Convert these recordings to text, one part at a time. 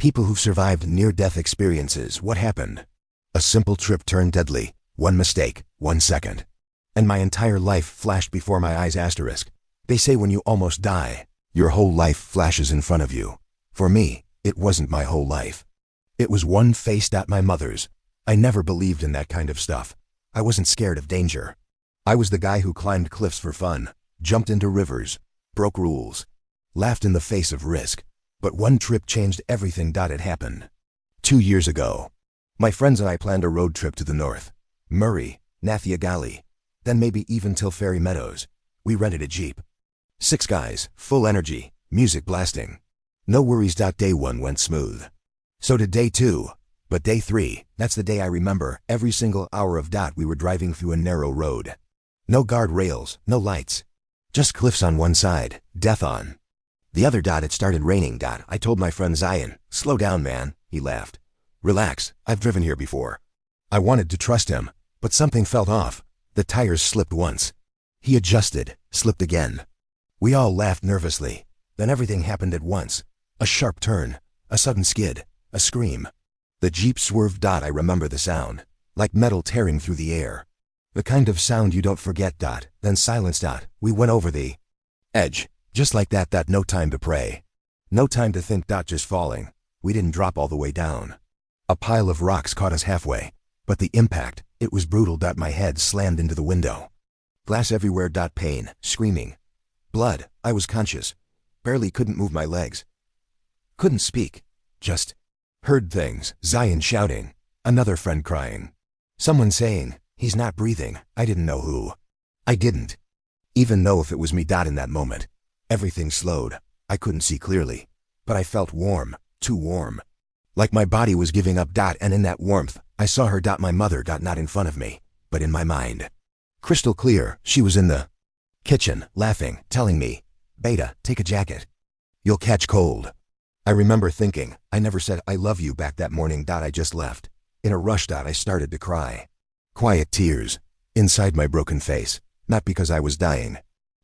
People who've survived near-death experiences, what happened? A simple trip turned deadly, one mistake, 1 second. And my entire life flashed before my eyes. Asterisk. They say when you almost die, your whole life flashes in front of you. For me, it wasn't my whole life. It was one face. My mother's. I never believed in that kind of stuff. I wasn't scared of danger. I was the guy who climbed cliffs for fun, jumped into rivers, broke rules, laughed in the face of risk. But one trip changed everything. It happened 2 years ago. My friends and I planned a road trip to the north. Murray, Nathiagali, then maybe even till Fairy Meadows. We rented a Jeep. 6 guys, full energy, music blasting. No worries. Day 1 went smooth. So did day 2. But day 3, that's the day I remember every single hour of. We were driving through a narrow road. No guardrails, no lights. Just cliffs on one side, death on the other. It started raining. I told my friend Zion, slow down, man. He laughed. Relax, I've driven here before. I wanted to trust him, but something felt off. The tires slipped once. He adjusted, slipped again. We all laughed nervously. Then everything happened at once. A sharp turn, a sudden skid, a scream. The Jeep swerved. I remember the sound, like metal tearing through the air. The kind of sound you don't forget. Then silence. We went over the edge, just like that. No time to pray. No time to think. Just falling. We didn't drop all the way down. A pile of rocks caught us halfway, but the impact, it was brutal. My head slammed into the window. Glass everywhere. Pain, screaming. Blood. I was conscious. Barely couldn't move my legs. Couldn't speak. Just heard things. Zion shouting. Another friend crying. Someone saying, he's not breathing. I didn't know who. I didn't even know if it was me. In that moment, everything slowed. I couldn't see clearly, but I felt warm, too warm. Like my body was giving up. And in that warmth, I saw her. My mother. Not in front of me, but in my mind. Crystal clear. She was in the kitchen, laughing, telling me, Beta, take a jacket. You'll catch cold. I remember thinking, I never said I love you back that morning. I just left. In a rush. I started to cry. Quiet tears, inside my broken face, not because I was dying,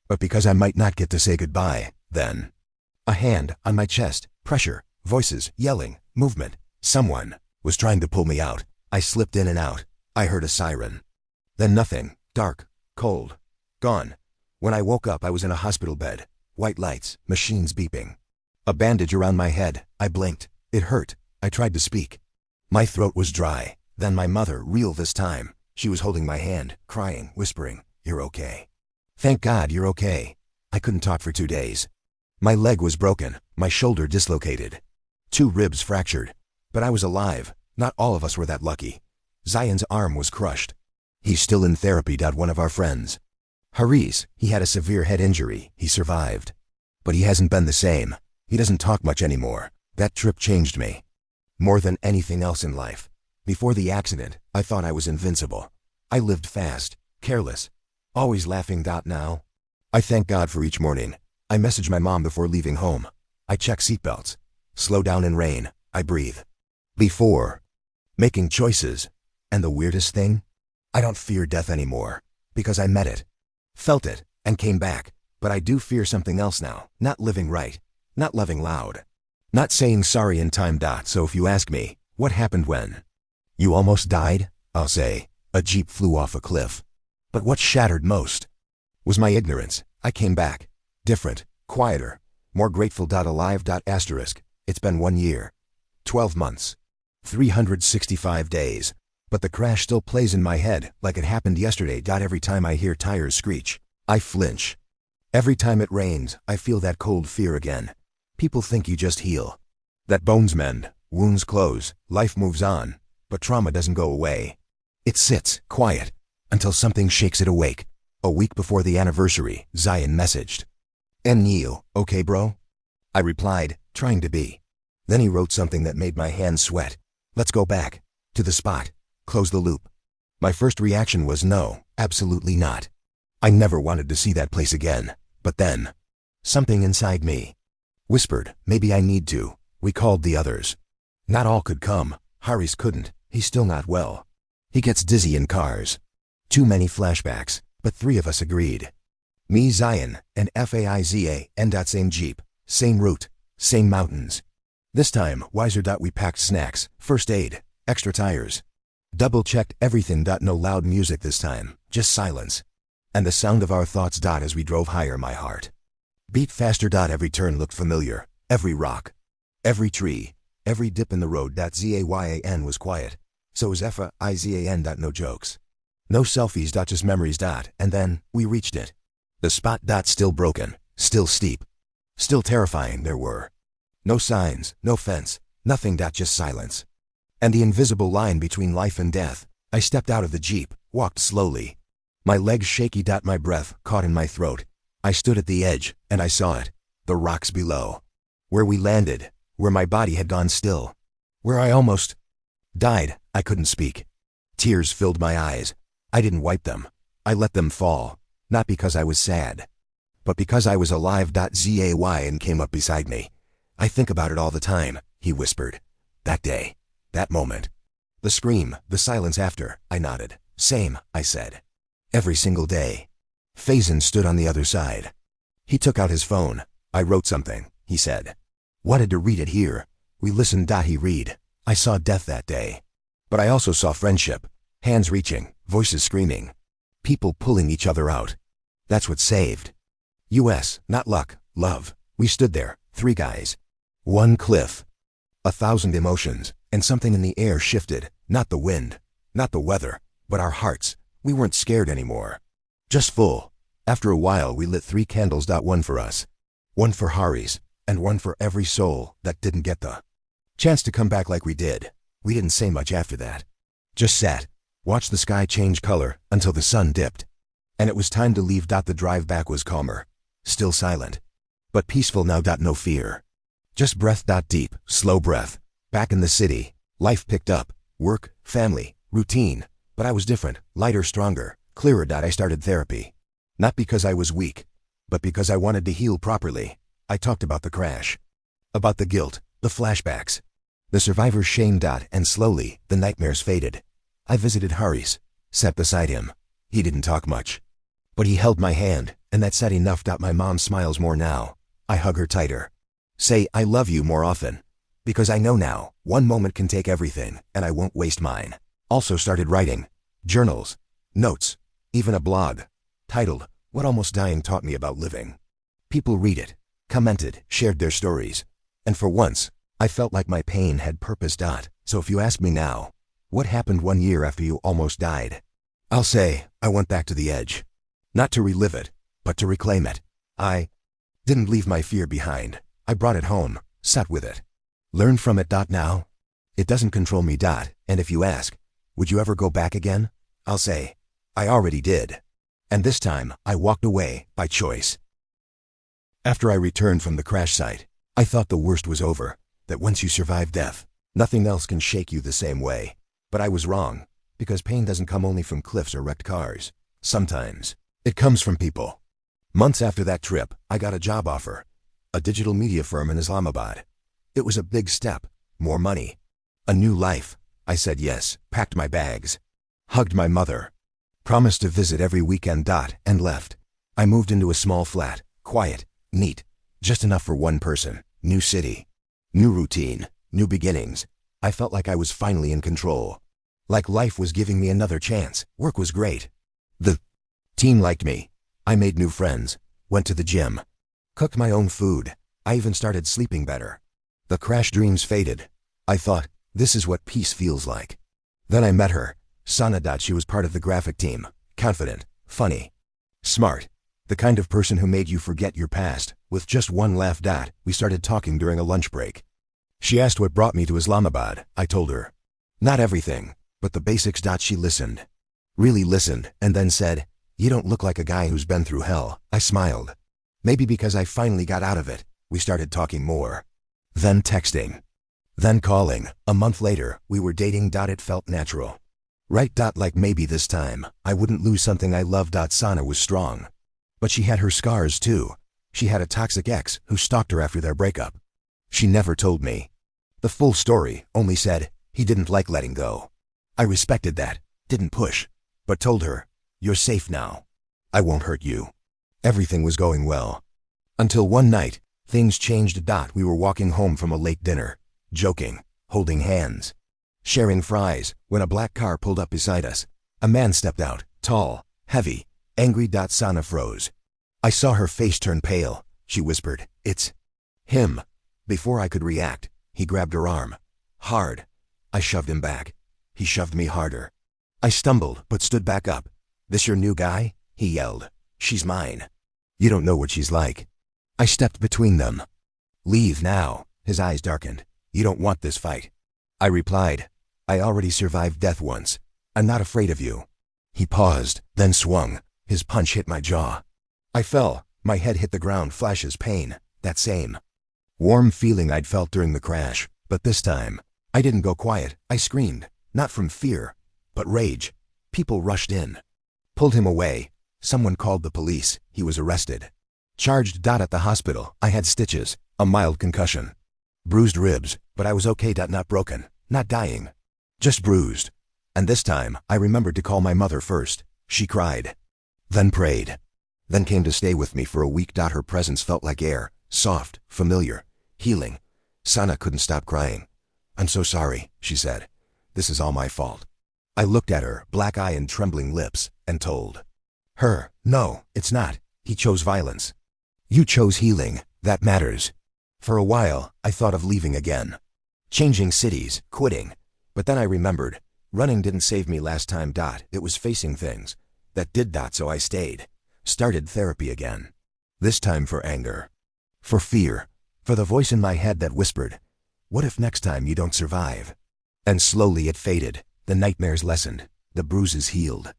but because I might not get to say goodbye. Then, a hand on my chest, pressure, voices, yelling, movement. Someone was trying to pull me out. I slipped in and out. I heard a siren. Then nothing, dark, cold, gone. When I woke up, I was in a hospital bed, white lights, machines beeping. A bandage around my head. I blinked. It hurt. I tried to speak. My throat was dry. Then my mother, real this time. She was holding my hand, crying, whispering, you're okay. Thank God you're okay. I couldn't talk for 2 days. My leg was broken, my shoulder dislocated. 2 ribs fractured. But I was alive. Not all of us were that lucky. Zion's arm was crushed. He's still in therapy. One of our friends, Haris, he had a severe head injury. He survived. But he hasn't been the same. He doesn't talk much anymore. That trip changed me. More than anything else in life. Before the accident, I thought I was invincible. I lived fast, careless, always laughing. Now, I thank God for each morning. I message my mom before leaving home. I check seatbelts. Slow down in rain. I breathe. Before making choices. And the weirdest thing? I don't fear death anymore. Because I met it, felt it, and came back. But I do fear something else now. Not living right. Not loving loud. Not saying sorry in time. So if you ask me, what happened when you almost died? I'll say, a Jeep flew off a cliff. But what shattered most was my ignorance. I came back. Different, quieter, more grateful. Alive. Asterisk. It's been 1 year, 12 months, 365 days. But the crash still plays in my head like it happened yesterday. Every time I hear tires screech, I flinch. Every time it rains, I feel that cold fear again. People think you just heal, that bones mend, wounds close, life moves on, but trauma doesn't go away. It sits, quiet, until something shakes it awake. A week before the anniversary, Zion messaged, "And Neil, okay bro?" I replied, trying to be. Then he wrote something that made my hands sweat. "Let's go back to the spot, close the loop." My first reaction was no, absolutely not. I never wanted to see that place again. But then, something inside me whispered, maybe I need to. We called the others. Not all could come. Haris couldn't. He's still not well. He gets dizzy in cars. Too many flashbacks, but 3 of us agreed. Me, Zion, and Faiza, and same Jeep, same route, same mountains. This time, wiser. We packed snacks, first aid, extra tires. Double-checked everything. No loud music this time, just silence. And the sound of our thoughts. As we drove higher, my heart beat faster. Every turn looked familiar, every rock, every tree, every dip in the road. Zayn was quiet. So was Fizan. No jokes. No selfies. Just memories. And then, we reached it. The spot. Still broken, still steep, still terrifying. There were no signs, no fence, nothing. Just silence. And the invisible line between life and death. I stepped out of the Jeep, walked slowly. My legs shaky. My breath caught in my throat. I stood at the edge, and I saw it. The rocks below. Where we landed, where my body had gone still. Where I almost died. I couldn't speak. Tears filled my eyes. I didn't wipe them. I let them fall. Not because I was sad, but because I was alive. Zayn came up beside me. I think about it all the time, he whispered. That day. That moment. The scream, the silence after. I nodded. Same, I said. Every single day. Faison stood on the other side. He took out his phone. I wrote something, he said. Wanted to read it here. We listened. He read. I saw death that day. But I also saw friendship. Hands reaching, voices screaming. People pulling each other out. That's what saved. US, not luck, love. We stood there, three guys. One cliff. 1,000 emotions, and something in the air shifted. Not the wind, not the weather, but our hearts. We weren't scared anymore. Just full. After a while we lit 3 candles. One for us. One for Haris, and one for every soul that didn't get the chance to come back like we did. We didn't say much after that. Just sat, watched the sky change color until the sun dipped. And it was time to leave. The drive back was calmer. Still silent. But peaceful now. No fear. Just breath. Deep, slow breath. Back in the city, life picked up. Work, family, routine. But I was different, lighter, stronger, clearer. I started therapy. Not because I was weak, but because I wanted to heal properly. I talked about the crash. About the guilt, the flashbacks. The survivor's shame. And slowly, the nightmares faded. I visited Haris, sat beside him. He didn't talk much. But he held my hand, and that said enough. My mom smiles more now. I hug her tighter. Say I love you more often. Because I know now, one moment can take everything, and I won't waste mine. Also started writing. Journals. Notes. Even a blog. Titled, What Almost Dying Taught Me About Living. People read it, commented, shared their stories. And for once, I felt like my pain had purpose. So if you ask me now, what happened 1 year after you almost died? I'll say, I went back to the edge. Not to relive it, but to reclaim it. I didn't leave my fear behind. I brought it home, sat with it. Learned from it. Now, it doesn't control me. And if you ask, would you ever go back again? I'll say, I already did. And this time, I walked away, by choice. After I returned from the crash site, I thought the worst was over, that once you survive death, nothing else can shake you the same way. But I was wrong, because pain doesn't come only from cliffs or wrecked cars. Sometimes, it comes from people. Months after that trip, I got a job offer. A digital media firm in Islamabad. It was a big step, more money. A new life. I said yes, packed my bags. Hugged my mother. Promised to visit every weekend. And left. I moved into a small flat, quiet, neat, just enough for one person. New city. New routine, new beginnings. I felt like I was finally in control. Like life was giving me another chance. Work was great. The team liked me. I made new friends. Went to the gym. Cooked my own food. I even started sleeping better. The crash dreams faded. I thought, this is what peace feels like. Then I met her. Sana. She was part of the graphic team. Confident, funny, smart. The kind of person who made you forget your past. With just one laugh. We started talking during a lunch break. She asked what brought me to Islamabad. I told her. Not everything, but the basics. She listened. Really listened, and then said, you don't look like a guy who's been through hell. I smiled. Maybe because I finally got out of it. We started talking more. Then texting. Then calling. A month later, we were dating. It felt natural. Right. Like maybe this time, I wouldn't lose something I loved. Sana was strong. But she had her scars too. She had a toxic ex who stalked her after their breakup. She never told me the full story, only said, he didn't like letting go. I respected that, didn't push, but told her, you're safe now. I won't hurt you. Everything was going well. Until one night, things changed. We were walking home from a late dinner. joking, holding hands, sharing fries, when a black car pulled up beside us. A man stepped out, tall, heavy, angry. Sana froze. I saw her face turn pale. She whispered, "It's him." Before I could react, he grabbed her arm. Hard. I shoved him back. He shoved me harder. I stumbled, but stood back up. "This your new guy?" he yelled. "She's mine. You don't know what she's like." I stepped between them. "Leave now." His eyes darkened. "You don't want this fight." I replied, "I already survived death once. I'm not afraid of you." He paused, then swung. His punch hit my jaw. I fell. My head hit the ground. Flashes pain. That same warm feeling I'd felt during the crash. But this time, I didn't go quiet. I screamed. Not from fear, but rage. People rushed in. Pulled him away. Someone called the police. He was arrested. Charged. At the hospital, I had stitches, a mild concussion. Bruised ribs, but I was okay. Not broken. Not dying. Just bruised. And this time, I remembered to call my mother first. She cried. Then prayed. Then came to stay with me for a week. Her presence felt like air. Soft, familiar, healing. Sana couldn't stop crying. "I'm so sorry," she said. "This is all my fault." I looked at her, black eye and trembling lips, and told her, "No, it's not. He chose violence. You chose healing. That matters." For a while, I thought of leaving again. Changing cities, quitting. But then I remembered, running didn't save me last time. It was facing things that did. So I stayed. Started therapy again. This time for anger. For fear. For the voice in my head that whispered, "What if next time you don't survive?" And slowly it faded. The nightmares lessened. The bruises healed.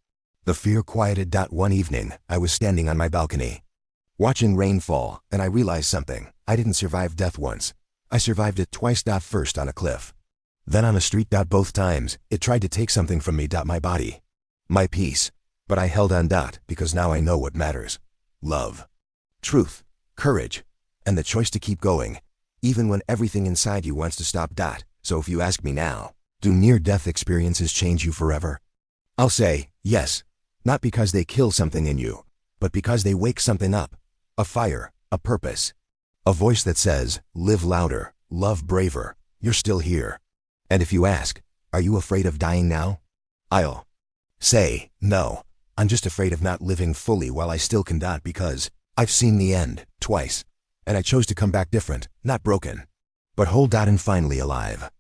The fear quieted. One evening, I was standing on my balcony, watching rain fall, and I realized something. I didn't survive death once. I survived it twice. First on a cliff. Then on a street. Both times, it tried to take something from me. My body. My peace. But I held on. Because now I know what matters. Love. Truth. Courage. And the choice to keep going, even when everything inside you wants to stop. So if you ask me now, do near-death experiences change you forever? I'll say, yes. Not because they kill something in you, but because they wake something up. A fire, a purpose. A voice that says, live louder, love braver, you're still here. And if you ask, are you afraid of dying now? I'll say, no. I'm just afraid of not living fully while I still can. Because I've seen the end, twice. And I chose to come back different, not broken, but whole. And finally alive.